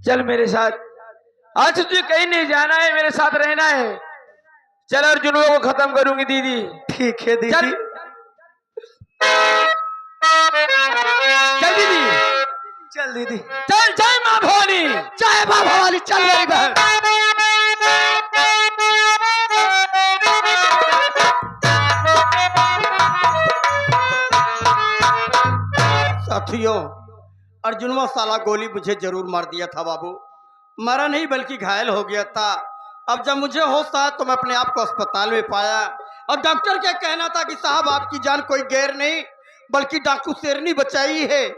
चल मेरे साथ। आज तुझे कहीं नहीं जाना है, मेरे साथ रहना है। चल अर्जुनों को खत्म करूंगी दीदी। ठीक है दीदी। चल चल दीदी। चल दीदी। चल। जय माँ भवानी। जय माँ भवानी। चल मेरी बहन। साथियों, अर्जुनवा साला गोली मुझे जरूर मार दिया था बाबू। मरा नहीं बल्कि घायल हो गया था। अब जब मुझे होश आया तो मैं अपने आप को अस्पताल में पाया और डॉक्टर का कहना था कि साहब आपकी जान कोई गैर नहीं बल्कि डाकू शेरनी बचाई है।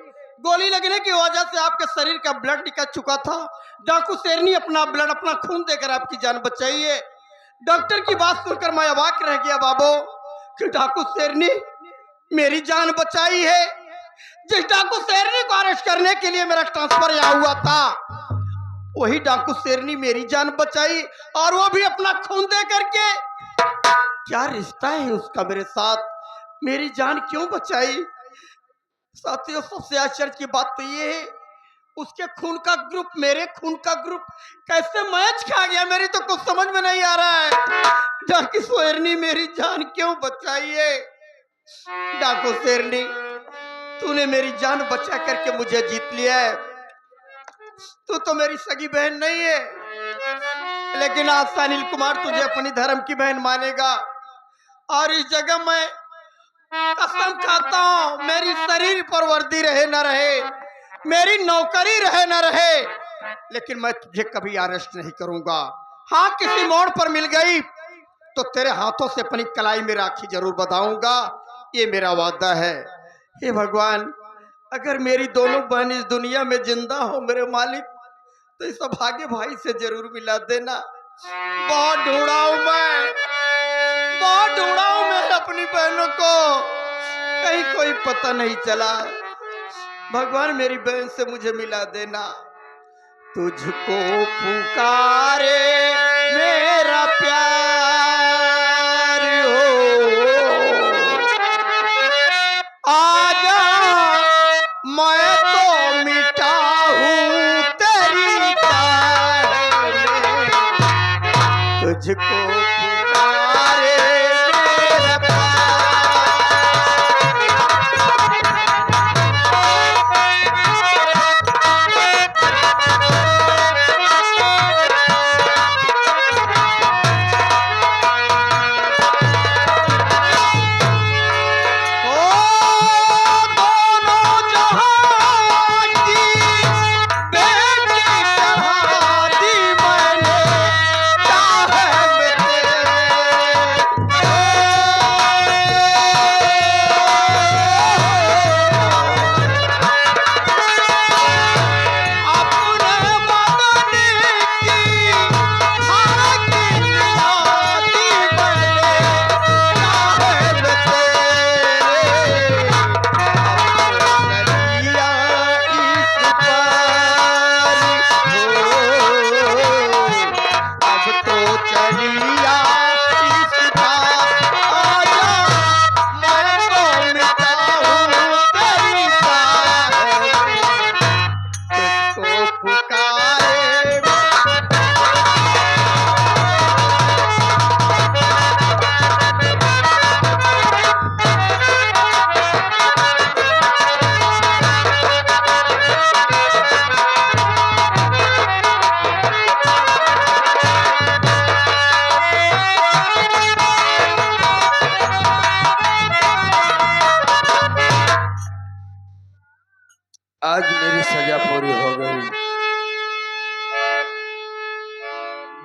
गोली लगने की वजह से आपके शरीर का ब्लड निकल चुका था। डाकू शेरनी अपना ब्लड अपना खून देकर आपकी जान बचाई है। डॉक्टर की बात सुनकर मैं अवाक रह गया बाबू कि डाकू शेरनी मेरी जान बचाई है। जिस डाकू शेरनी को अरेस्ट करने के लिए मेरा ट्रांसफर यहाँ हुआ था वही डाकू शेरनी मेरी जान बचाई और वो भी अपना खून दे करके। क्या रिश्ता है उसका मेरे साथ? मेरी जान क्यों बचाई? साथियों, सबसे आश्चर्य की बात तो ये है उसके खून का ग्रुप मेरे खून का ग्रुप कैसे मैच खा गया, मेरी तो कुछ समझ में नहीं आ रहा है। डाकू शेरनी मेरी जान क्यों बचाई है? डाकू शेरनी, तूने मेरी जान बचा करके मुझे जीत लिया है। तू तो मेरी सगी बहन नहीं है लेकिन आज से अनिल कुमार तुझे अपनी धर्म की बहन मानेगा और इस जगह मैं कसम खाता हूं मेरी शरीर पर वर्दी रहे न रहे, मेरी नौकरी रहे न रहे, लेकिन मैं तुझे कभी अरेस्ट नहीं करूंगा। हाँ, किसी मोड़ पर मिल गई तो तेरे हाथों से अपनी कलाई में राखी जरूर बंधाऊंगा, ये मेरा वादा है। हे भगवान, अगर मेरी दोनों बहन इस दुनिया में जिंदा हो मेरे मालिक तो इस भाग्य भाई से जरूर मिला देना। बहुत ढूंढा हूं मैं, बहुत ढूंढा हूं मैं अपनी बहनों को, कहीं कोई पता नहीं चला। भगवान मेरी बहन से मुझे मिला देना। तुझको पुकारे मेरा प्यार हो, आजा मैं तो मिटा हूँ तेरी चाह में, तुझको पुकारे मेरा प्यार। आज मेरी सजा पूरी हो गई।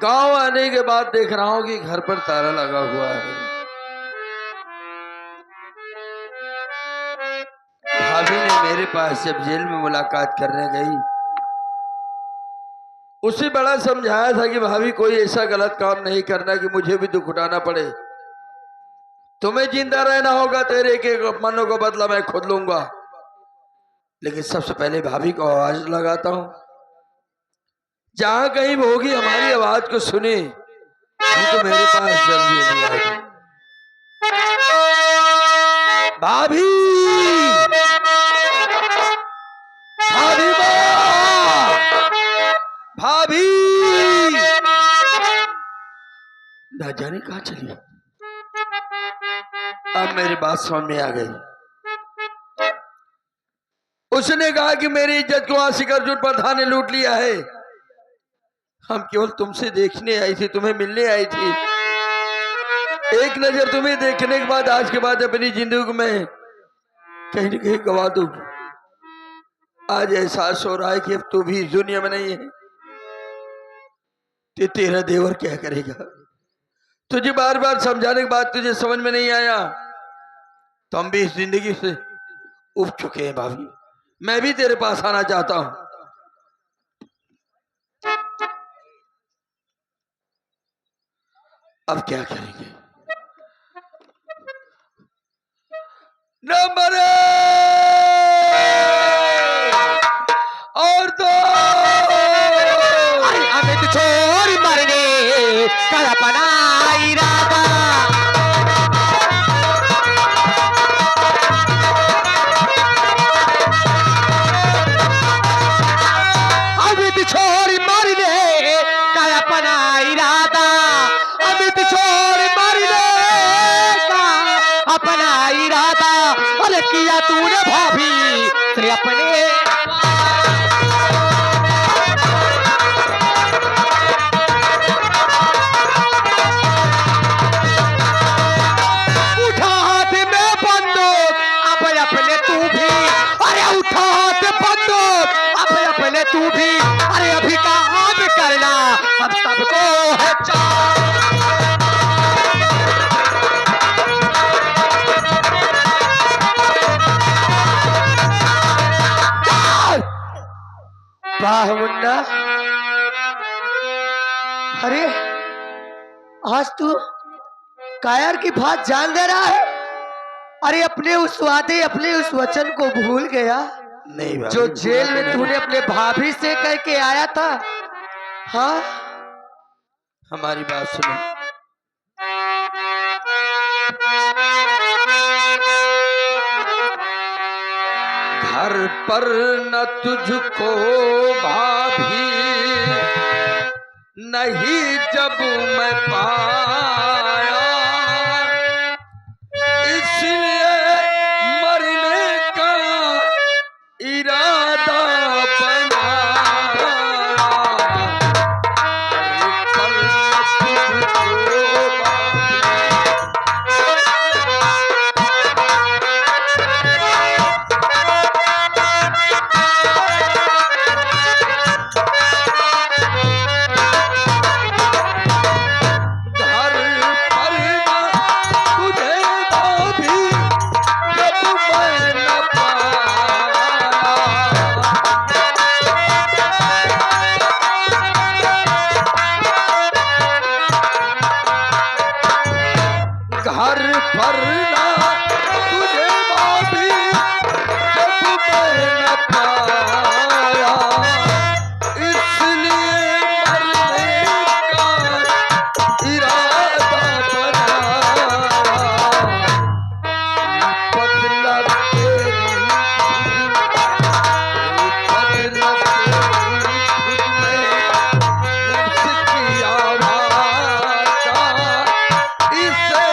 गांव आने के बाद देख रहा हूं कि घर पर ताला लगा हुआ है। भाभी ने मेरे पास जब जेल में मुलाकात करने गई उसे बड़ा समझाया था कि भाभी कोई ऐसा गलत काम नहीं करना कि मुझे भी दुख उठाना पड़े। तुम्हें जिंदा रहना होगा, तेरे एक एक अपमानों का बदला मैं खुद लूंगा। लेकिन सबसे पहले भाभी को आवाज लगाता हूं, जहां कहीं होगी हमारी आवाज को सुने तो मेरे पास जल्दी आएगी। भाभी, भाभी माँ, जाने कहाँ चली। अब मेरी बात समझ में आ गई। उसने कहा कि मेरी इज्जत को आशिक अर्जुन प्रधान ने लूट लिया है। हम केवल तुमसे देखने आई थी, तुम्हें मिलने आई थी। एक नजर तुम्हें देखने के बाद आज के बाद अपनी जिंदगी में कहीं न कहीं गवा दूं। आज एहसास हो रहा है कि अब तू भी इस दुनिया में नहीं है। तेरा देवर क्या करेगा। तुझे बार बार समझाने के बाद तुझे समझ में नहीं आया तो हम भी इस जिंदगी से उब चुके हैं भाभी। मैं भी तेरे पास आना चाहता हूं। अब क्या करेंगे। नंबर और दो अमित छोड़ मरने का अपना इरादा। अमित छोड़ मरने का अपना इरादा। अमित छोड़ मरने का अपना इरादा। अरे किया तूने भाभी से अपने तू भी। अरे अभी काम करना हम सबको है वाह मुन्ना, अरे आज तू कायर की बात जान दे रहा है। अरे अपने उस वादे, अपने उस वचन को भूल गया नहीं भाभी, जो जेल में तूने अपने भाभी से करके आया था। हाँ, हमारी बात सुनो। घर पर न तुझको भाभी नहीं जब मैं पाया, इसलिए मरने का इरादा बनाया। घर पर न तुझको भाभी घर पर ना तुझे भाभी जब मैं न पाया, इसलिए मरने का इरादा बनाया। बदला तेरी बदला तेरी खुद में उसकी आवाज़ का, इससे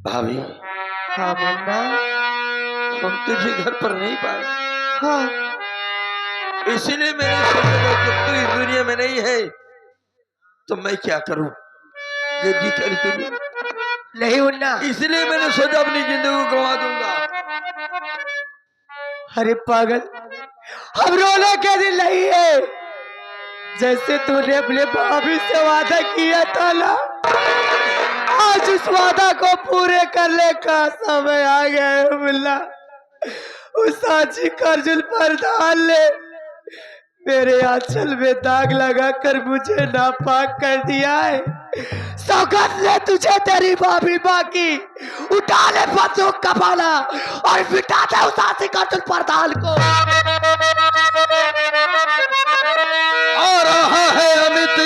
भाभी, हाँ मुन्ना, हम तुझे घर पर नहीं पाए, हाँ इसीलिए मैंने सोचा कि तू इस दुनिया में नहीं है तो मैं क्या करूं। गद्दी करी तुझे नहीं मुन्ना। इसलिए मैंने सोचा अपनी जिंदगी को गंवा दूंगा। अरे पागल, हम रोने के दिन नहीं है। जैसे तूने अपने भाभी से वादा किया था ना, आज उस वादा को पूरे करने का समय आ गया है मुन्ना। उस साची अर्जुन प्रधान ने मेरे आंचल में दाग लगाकर मुझे नापाक कर दिया है। सौगंध ले तुझे तेरी भाभी बाकी, उठा ले बंदूक का भाला और बिठा दे उस आशिक अर्जुन प्रधान को। आ रहा है अमित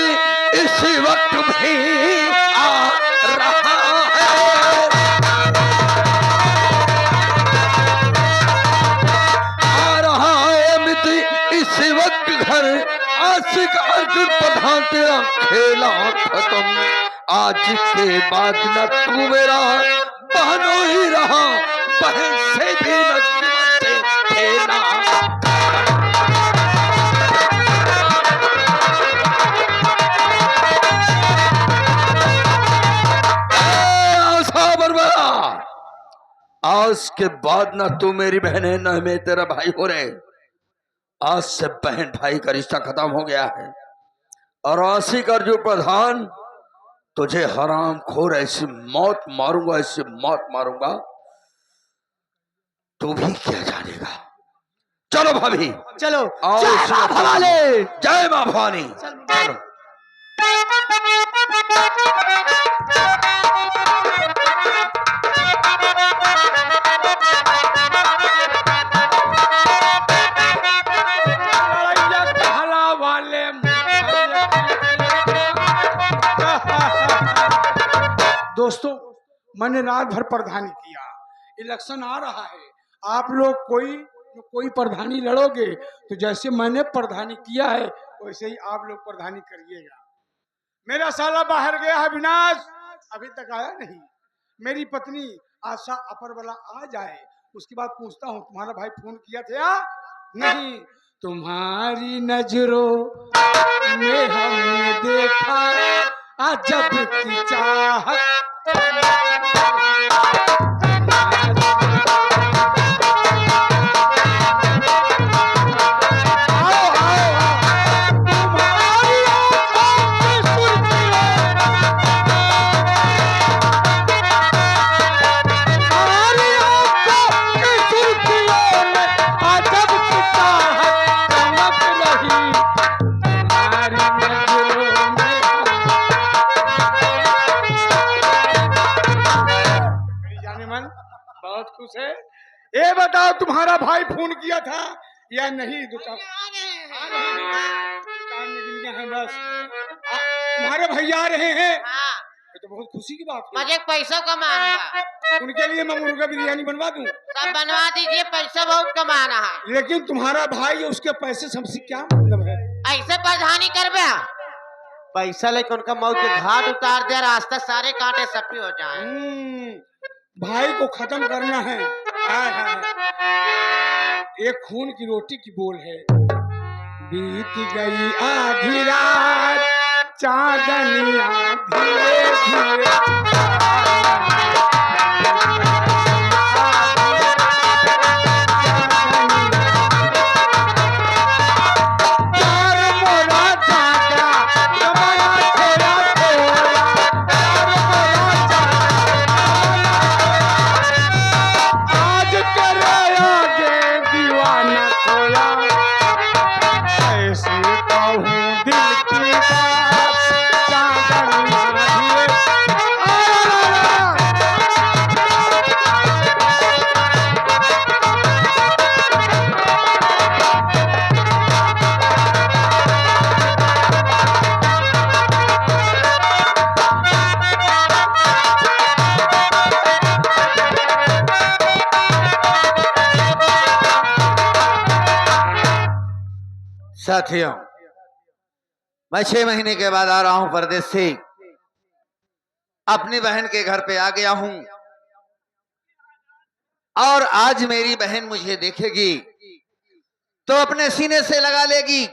इसी वक्त भी आ रहा है। आ रहा है अमित इसी वक्त घर, आशिक अर्जुन प्रधान तेरा खेला खत्म। आज के बाद न तू मेरा बहनों ही रहा, बहन से भी न तुमसे खेला। आज के बाद ना तू मेरी बहन है ना मैं तेरा भाई हो रहे। आज से बहन भाई का रिश्ता खत्म हो गया है। और आशिक अर्जुन प्रधान तुझे हराम खोर ऐसी मौत मारूंगा, ऐसी मौत मारूंगा तू भी क्या जानेगा। चलो भाभी चलो आओ। जय मां भवानी। जय मां भवानी। चलो। दोस्तों, मैंने रात भर प्रधानी किया। इलेक्शन आ रहा है, आप लोग कोई प्रधानी लड़ोगे तो जैसे मैंने प्रधानी किया है वैसे ही आप लोग प्रधानी करिएगा। मेरा साला बाहर गया है विनाश, अभी तक आया नहीं। मेरी पत्नी आशा अपर वाला आ जाए, उसके बाद पूछता हूँ तुम्हारा भाई फोन किया था या नहीं। तुम्हारी नजरों में हमने देखा अजब की चाहत। बहुत खुश है। ये बताओ तुम्हारा भाई फोन किया था या नहीं। दुकान है बस। तुम्हारे भैया आ रहे हैं, ये तो बहुत खुशी की बात है। मुझे पैसा कमाना है। उनके लिए मैं मुर्गा बिरयानी बनवा दूं। सब बनवा दीजिए, पैसा बहुत कमाना है। लेकिन तुम्हारा भाई उसके पैसे से हमसे क्या मतलब है। ऐसे प्रधानी करबे, पैसा लेके उनका मौत के घाट उतार दे, रास्ता सारे कांटे सफी हो जाए। भाई को खत्म करना है। एक खून की रोटी की बोल है। बीत गई आधी रात, चांदनिया धीरे धीरे। साथियों, मैं 6 महीने के बाद आ रहा हूं परदेश से। अपनी बहन के घर पे आ गया हूं और आज मेरी बहन मुझे देखेगी तो अपने सीने से लगा लेगी,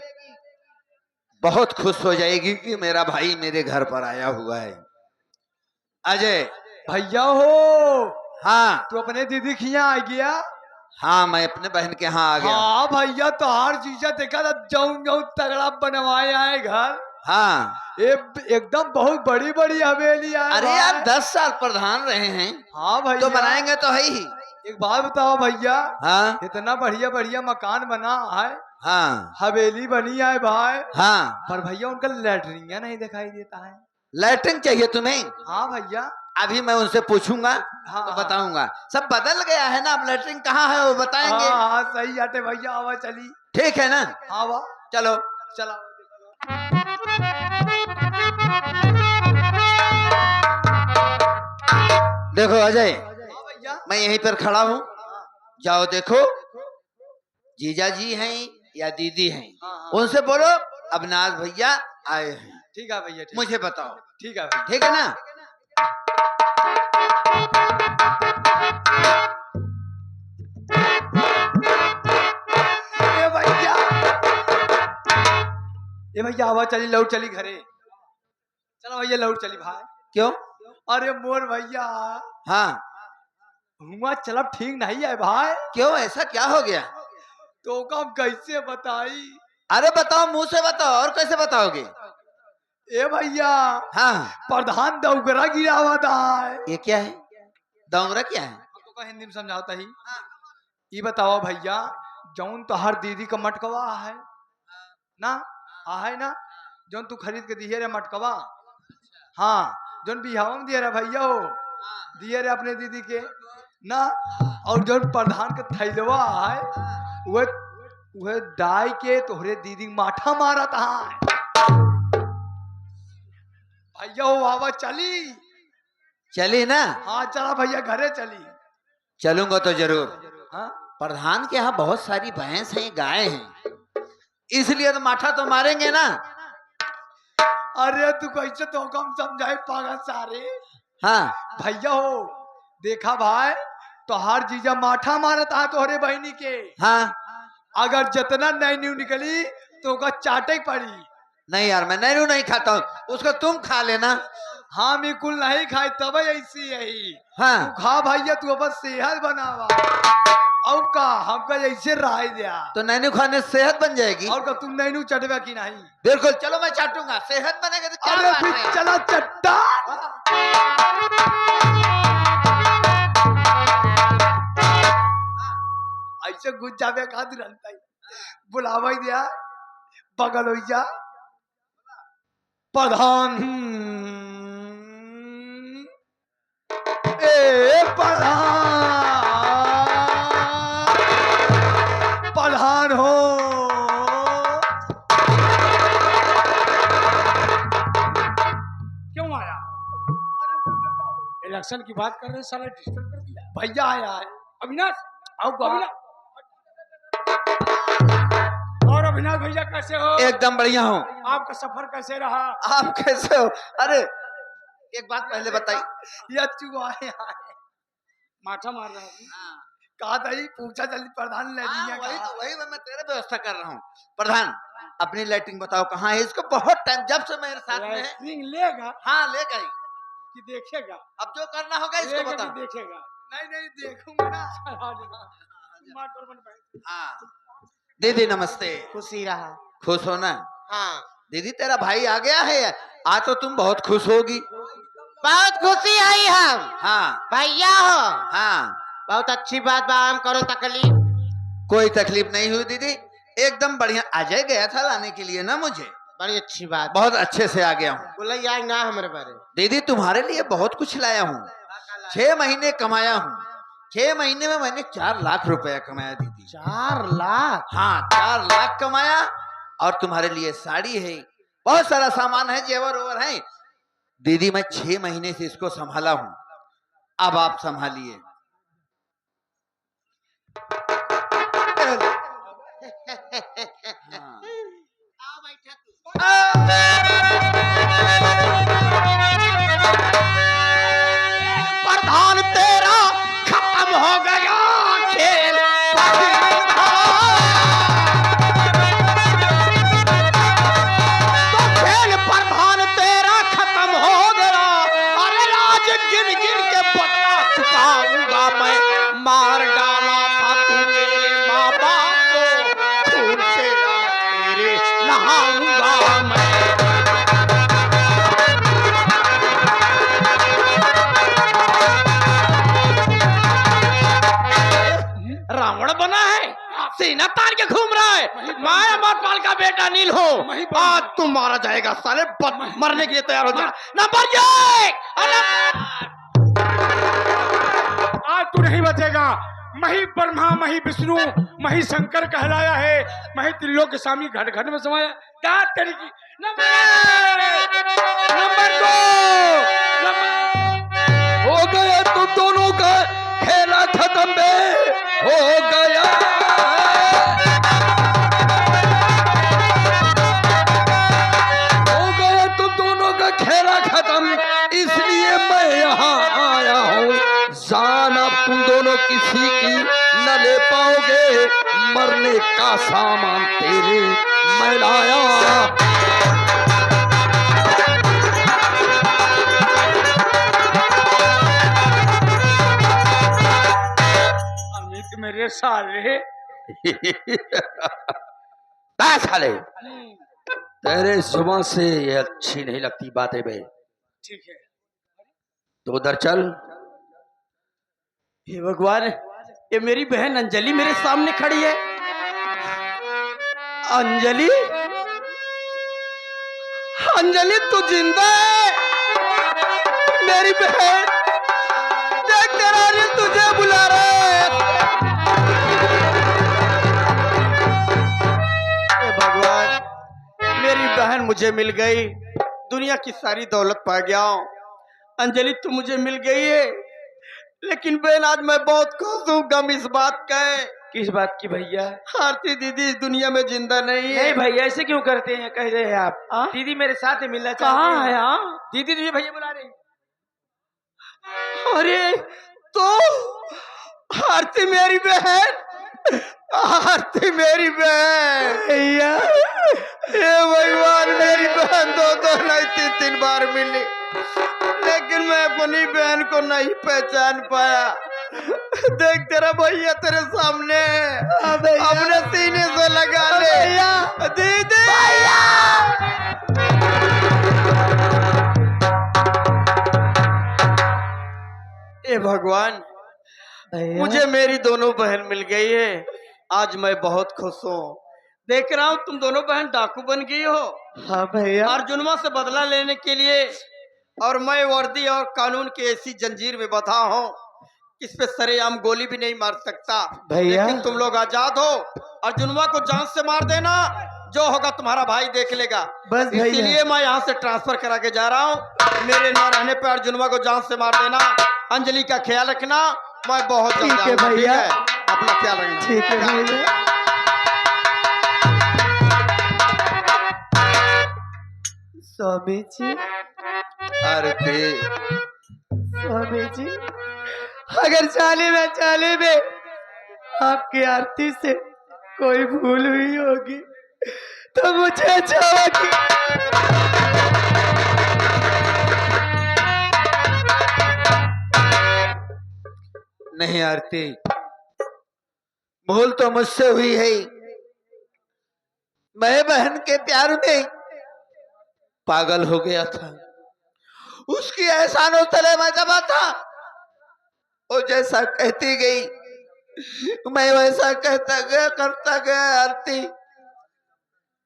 बहुत खुश हो जाएगी कि मेरा भाई मेरे घर पर आया हुआ है। अजय भैया हो, हाँ तू अपने दीदी के यहाँ आ गया। हाँ, मैं अपने बहन के यहाँ आ गया। हाँ भैया, तो हर चीजा देखा था, जाऊं तगड़ा बनवाए आए घर। हाँ, एकदम बहुत बड़ी बड़ी हवेली है। अरे यार 10 साल प्रधान रहे हैं। हाँ भैया, तो बनाएंगे तो है ही। एक बात बताओ भैया, हाँ, इतना बढ़िया बढ़िया मकान बना है, हाँ हवेली बनी है भाई, हाँ। पर भैया उनका लैटरिन नहीं दिखाई देता है। लैट्रिन चाहिए तुम्हें? हाँ भैया। अभी मैं उनसे पूछूंगा हाँ, तो हाँ। बताऊंगा। सब बदल गया है ना, अब लैट्रिन कहाँ है वो बताएंगे। हाँ हाँ सही आटे भैया, आवा चली। ठीक है ना, हाँ वाह, चलो। चला। देखो अजय, हाँ भैया। मैं यहीं पर खड़ा हूँ, जाओ देखो जीजा जी हैं या दीदी हैं, हाँ, हाँ। उनसे बोलो अविनाश भैया आए हैं, ठीक है भैया, ठीक। मुझे बताओ। ठीक है भैया। ठीक है ना। ए भैया, ए भैया आवा चली, लौट चली घरे। चलो भैया लौट चली भाई। क्यों? अरे मोर भैया, हाँ हुआ चलब ठीक नहीं है भाई। क्यों, ऐसा क्या हो गया? तो काम कैसे बताई? अरे बताओ, मुंह से बताओ, और कैसे बताओगे? ए भैया, हाँ प्रधान दौगरा गिरा हुआ था। ये क्या है? दोंगरा क्या है? आपको का हिंदी में समझाता ही। ये बताओ भैया, जौन तो हर दीदी का मटकवा है ना, है ना, जौन तू खरीद के दिए रे मटकवा। हाँ, जौन बिहाव में दिए रे भैया हो, दिए रे अपने दीदी के ना। और जौन प्रधान के थैलवा है, वह डाई के तोहरे दीदी माठा मारा था भैया। हो आवा चली। चली ना? हाँ चला भैया, घरे चली। चलूंगा तो जरूर। हाँ प्रधान के यहाँ बहुत सारी भैंस हैं, गाय हैं, इसलिए तो माठा तो मारेंगे ना। अरे तू कैसे तो कम समझाए पागल सारे। हाँ भैया हो, देखा भाई, तो हर जीजा माठा मारता है तोहरे बहनी के। हाँ। अगर जितना नई न्यू निकली तो ओका चाटे पड़ी। नहीं यार, मैं नैरू नहीं खाता हूँ, उसको तुम खा लेना। हाँ मैं कुल नहीं खाई, तब ऐसी यही। हाँ तू खा भैया, तू अपन सेहत बनावा। और का हमका ऐसे राय दिया। तो नैनू खाने से सेहत बन जाएगी। और का तुम नैनू चटवा की नहीं? बिल्कुल, चलो मैं चाटूंगा, सेहत बनेगी तो क्या अरे बात फिर है। चला चट्टा। ऐसे घुस जावे खातिर अंता ही बुलावा ही दिया, बगल हो जा प्रधान। ए प्रधान, प्रधान हो। क्यों आया? इलेक्शन की बात कर रहे हैं, साला डिस्टर्ब कर दिया। भैया आया है। अविनाश, आओ अविनाश। और अविनाश भैया कैसे हो? एकदम बढ़िया हूँ। आपका सफर कैसे रहा? आप कैसे हो? अरे एक बात पहले बताइए। ये चुआ है, माठा मार रहा हूँ। कहा था ही, पूछा जल्दी प्रधान ले लिया। वही मैं तेरे व्यवस्था कर रहा हूँ। प्रधान, अपनी लैट्रिन बताओ कहाँ है? इसको बहुत टाइम जब से मेरे साथ में है। लैट्रिन लेगा हाँ ले गई। कि देखेगा? अब जो करना होगा इसको लेगा बता। कि देखेगा? नहीं नहीं देखूंगा ना। मार बन पाए। हाँ दीदी नमस्ते। खुशी रहा। खुश हो ना? हाँ, दीदी तेरा भाई आ गया है, आज तो तुम बहुत खुश होगी। बहुत खुशी आई हम। हाँ भैया हो, हाँ, बहुत अच्छी बात बा। हम करो तकलीफ। कोई तकलीफ नहीं हुई दीदी, एकदम बढ़िया। अजय गया था लाने के लिए ना मुझे, बड़ी अच्छी बात। बहुत अच्छे से आ गया हूँ। बोला यार ना हमारे बारे। दीदी तुम्हारे लिए बहुत कुछ लाया हूँ। 6 महीने कमाया हूँ, 6 महीने में मैंने 4 लाख रुपया कमाया दीदी। 4 लाख? हाँ 4 लाख कमाया। और तुम्हारे लिए साड़ी है, बहुत सारा सामान है, जेवर ओवर है। दीदी मैं 6 महीने से इसको संभाला हूँ, अब आप संभालिए। हाँ। प्रधान तेरा खत्म हो गया खेल। तो खेल प्रधान तेरा खत्म हो गया। अरे राज गिन गिन के बदला चुकाऊंगा मैं। मार डाला था तू मेरे माँ बाप को, खून से तेरे नहाऊंगा मैं। रावण बना है, सीना तान के घूम रहा है। मैं अमरपाल का बेटा नील हूँ। वहीं पर- आज तुम मारा जाएगा साले, मरने के लिए तैयार हो जा। नंबर 1 आज तू नहीं बचेगा। मही ब्रह्मा, मही विष्णु, मही शंकर कहलाया है। मही त्रिलोक के स्वामी घट घट में समाया। क्या तेरी की नंबर 2 हो गया तुम दोनों का खेला खत्म बे, हो गया। हो गया तुम दोनों का खेला खत्म, इसलिए मैं यहाँ आया हूँ। जान अब तुम दोनों किसी की न ले पाओगे, मरने का सामान तेरे मैं लाया। अमित मेरे साले, बस साले, तेरे जुबान से ये अच्छी नहीं लगती बातें बे। ठीक है। तो उधर चल। हे भगवान, ये मेरी बहन अंजलि मेरे सामने खड़ी है। अंजलि, अंजलि तू जिंदा है? मेरी बहन, देख तेरा अनिल तुझे बुला रहा है। हे भगवान, मेरी बहन मुझे मिल गई। दुनिया की सारी दौलत पा गया हूं। अंजलि तू मुझे मिल गई है, लेकिन बहन आज मैं बहुत खुश हूँ। गम इस बात का है। किस बात की भैया? आरती दीदी इस दुनिया में जिंदा नहीं है। नहीं भैया, ऐसे क्यों करते हैं? कह रहे हैं आप। हाँ? दीदी मेरे साथ है, मिलना चाहती कहाँ है। है? हाँ? दीदी तुझे भैया बुला रही। अरे तो आरती मेरी बहन, आरती मेरी बहन। भैया, हे भगवान, मेरी बहन दो नहीं 3 बार मिली, लेकिन मैं अपनी बहन को नहीं पहचान पाया। देख तेरा भैया तेरे सामने है, अपने सीने से लगा ले। दीदी ए भगवान, मुझे मेरी दोनों बहन मिल गई है। आज मैं बहुत खुश हूँ। देख रहा हूँ तुम दोनों बहन डाकू बन गई हो। हाँ भैया। अर्जुनमा से बदला लेने के लिए, और मैं वर्दी और कानून की ऐसी जंजीर में बंधा हूँ, इस पे सरेआम गोली भी नहीं मार सकता। भैया। लेकिन तुम लोग आजाद हो। अर्जुनमा को जान से मार देना, जो होगा तुम्हारा भाई देख लेगा। बस भैया। इसीलिए मैं यहाँ से ट्रांसफर करा के जा रहा हूँ। मेरे न रहने पे अर्जुनमा को जान से मार देना। अंजलि का ख्याल रखना, मैं बहुत जल्द ठीक है आऊंगा, भैया। ठीक है? अपना ख्याल रखना। ठीक है भैया। स्वामी जी, आरती, स्वामी जी, अगर चाले में आपकी आरती से कोई भूल हुई होगी तो मुझे क्षमा की। नहीं आरती, भूल तो मुझसे हुई है। मैं बहन के प्यार में पागल हो गया था। उसकी एहसानों तले मैं दबा था। वो जैसा कहती गई मैं वैसा कहता गया, करता गया। आरती,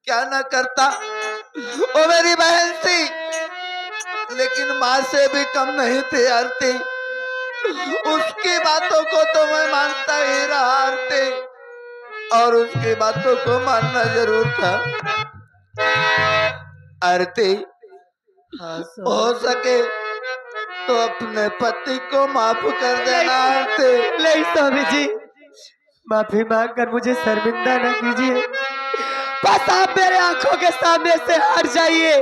क्या ना करता। वो मेरी बहन थी, लेकिन माँ से भी कम नहीं थी। आरती, उसकी बातों को तो मैं मानता ही रहा आरती, और उसकी बातों को मानना जरूर था। आरती, हो सके तो अपने पति को माफ कर देना। आरती, नहीं स्वामी जी, माफी मांगकर मुझे शर्मिंदा न कीजिए। बस आप मेरे आंखों के सामने से हट जाइए,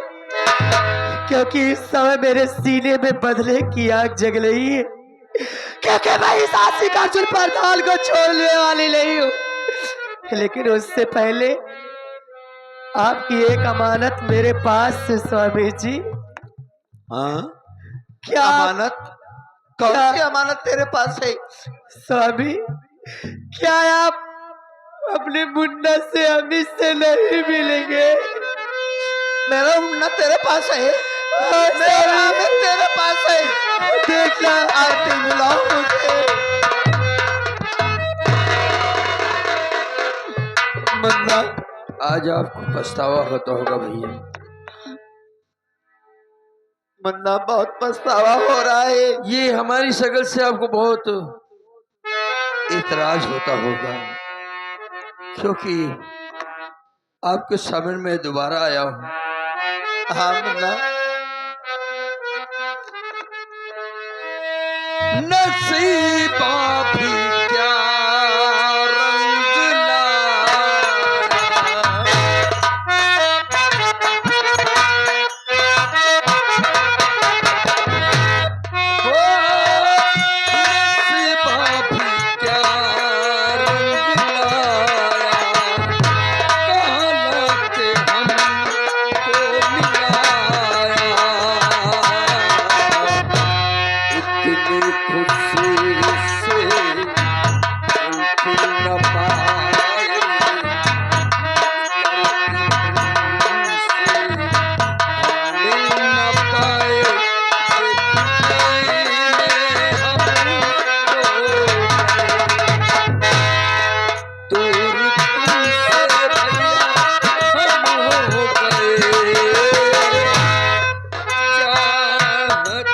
क्योंकि इस समय मेरे सीने में बदले की आग जग रही है। क्योंकि मैं इस आशिक अर्जुन प्रधान को छोड़ने वाली नहीं हूँ। लेकिन उससे पहले आपकी एक अमानत मेरे पास है स्वामी जी। हाँ, क्या अमानत? कौन सी अमानत तेरे पास है? स्वामी, क्या आप अपने मुन्ना से अमित से नहीं मिलेंगे? मेरा मुन्ना तेरे पास है? मेरा अमित तेरे पास है? देखना। आरती, मिलाओ मुझे। मुन्ना, आज आपको पछतावा होता होगा भैया। मुन्ना बहुत पछतावा हो रहा है। ये हमारी शक्ल से आपको बहुत इतराज होता होगा, क्योंकि आपके सामने में दोबारा आया हूँ। हाँ मुन्ना, नसीबा भी क्या रंग लाया, ओ नसीबा भी क्या रंग लाया, कहाँ लाके हमको मिलाया, इतनी खुशी से बिल्कुल न पाए, मिल न पाए, दूर तुमसे भैया हम हो गए, चाहत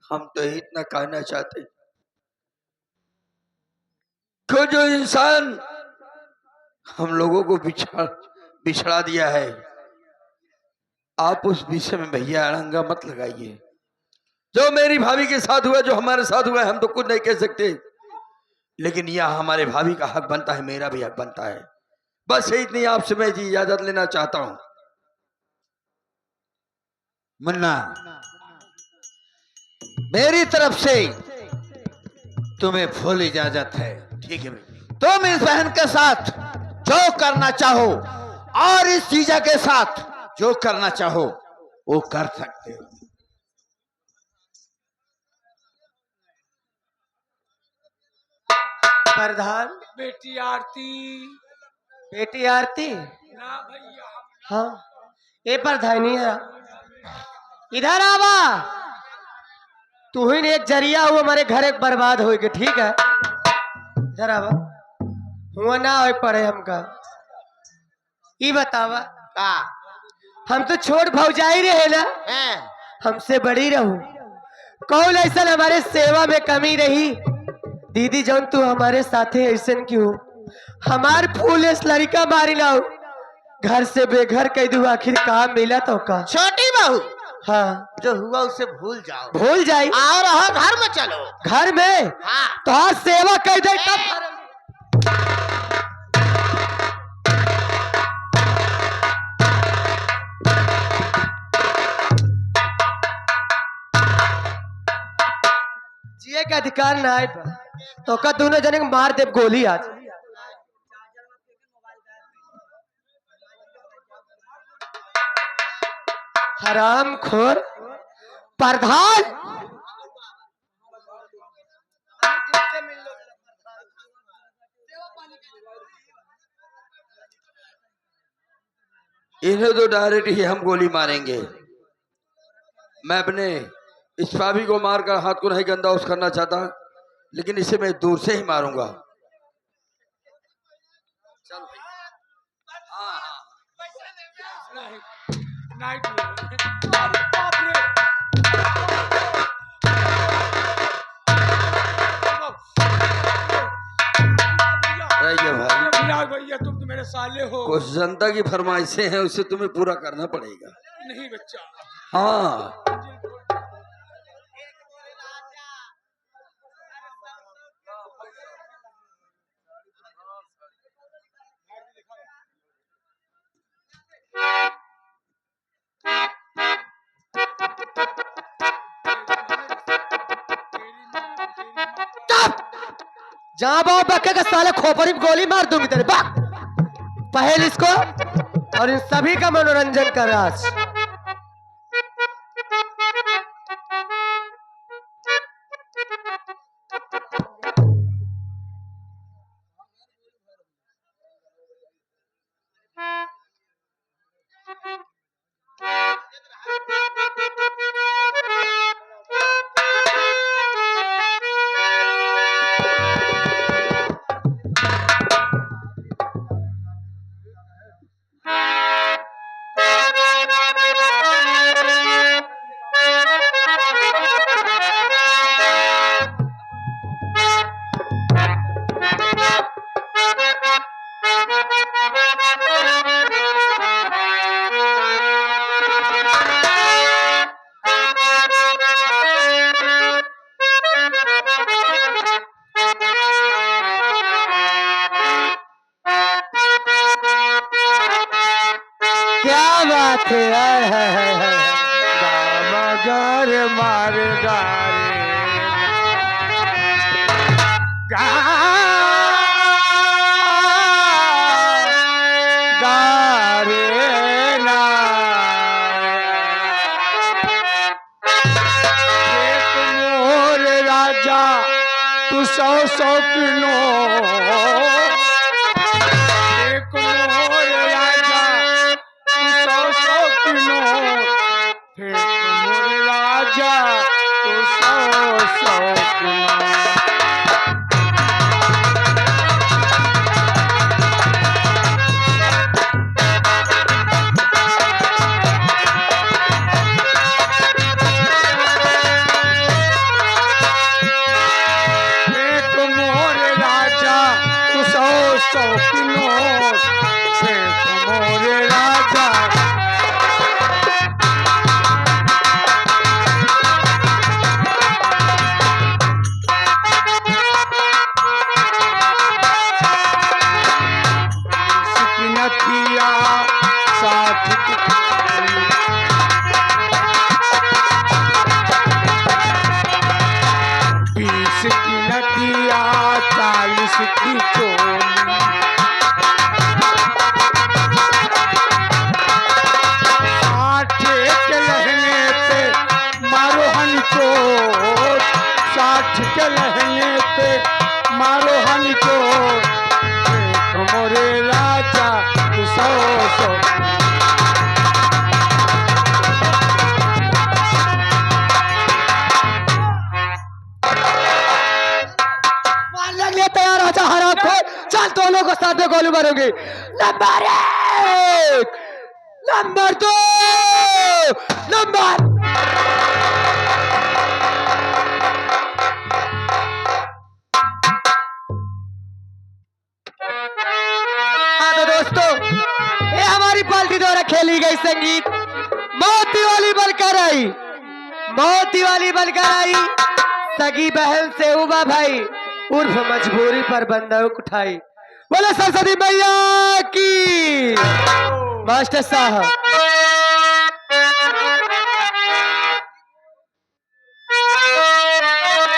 हम तो इतना कहना चाहते कि जो इंसान हम लोगों को बिछड़ा दिया है, आप उस विषय में भैया अड़ंगा मत लगाइए। जो मेरी भाभी के साथ हुआ, जो हमारे साथ हुआ है, हम तो कुछ नहीं कह सकते, लेकिन यह हमारे भाभी का हक बनता है, मेरा भी हक बनता है। बस इतनी आपसे मैं जी इजाजत लेना चाहता हूं। मुन्ना, मेरी तरफ से तुम्हें फुल इजाजत है। ठीक है भाई। तुम इस बहन के साथ जो करना चाहो और इस जीजा के साथ जो करना चाहो वो कर सकते हो। प्रधान, बेटी आरती। बेटी आरती। ना भैया। हाँ, ये प्रधान नहीं है। इधर आवा। तू ही ने एक जरिया हुआ हमारे घर एक बर्बाद हो गए, ठीक है? इधर आवा। हुआ ना हो पड़े हमका। ये बतावा का हम तो छोट भौजाई रहे ना, हैं? हमसे बड़ी रहू। कौन ऐसा हमारे सेवा में कमी रही? दीदी जौन तू हमारे साथे ऐसा क्यों? हमार फूल इस लड़का मारी लाओ, घर से बेघर कह दू, आखिर काम मिला तो का? छोटी बहू, हाँ, जो हुआ उसे भूल जाओ। भूल जाई। आओ रहो, घर में चलो। घर में हाँ, तो आज सेवा कह दे तब। जिए के अधिकार ना आए तो का दोनों जने के मार देव गोली आज। हराम खोर प्रधान। इन्हें तो डायरेक्ट ही हम गोली मारेंगे। मैं अपने इस भाभी को मारकर हाथ को नहीं गंदा उस करना चाहता, लेकिन इसे मैं दूर से ही मारूंगा। चल भाई। हाँ हाँ। नाइट बाप रे। रहिए भाई, बिलाल भैया तुम तो मेरे साले हो। कुछ जनता की फरमाइशें हैं, उसे तुम्हें पूरा करना पड़ेगा। नहीं बच्चा। हाँ, जहां बाबू बक्के का साले खोपड़ी में गोली मार दूंगी तेरे बाप। पहल इसको और इन सभी का मनोरंजन कर आज। क्या बात है। दामगर मार गारे गारे ना एक मोर राजा तू 100 किलो एक मोर राजा तू 100 किलो एक मोर राजा तू 100 किलो एक मोर राजा तू 100 किलो एक मोर राजा इसकी नथिया 60 की थैली। 20 की नदिया 40 की चोली। साठ के लहंगे पे मारो हनी को 60 के लहंगे पे मारो हनी को एक मोरे राजा तू 100 मारने के लिए तैयार हो जा हराम खोर। चल दोनों को साथ में गोली मारोगे। Number 1, number 2, number. हाँ तो दोस्तों, ये हमारी पार्टी द्वारा खेली गई संगीत मोती वाली बनकर आई, मोती वाली बनकर आई। सगी बहन से उबा भाई उर्फ मजबूरी पर बंदूक उठाई। बोले सरस्वती मैया की। मास्टर साहब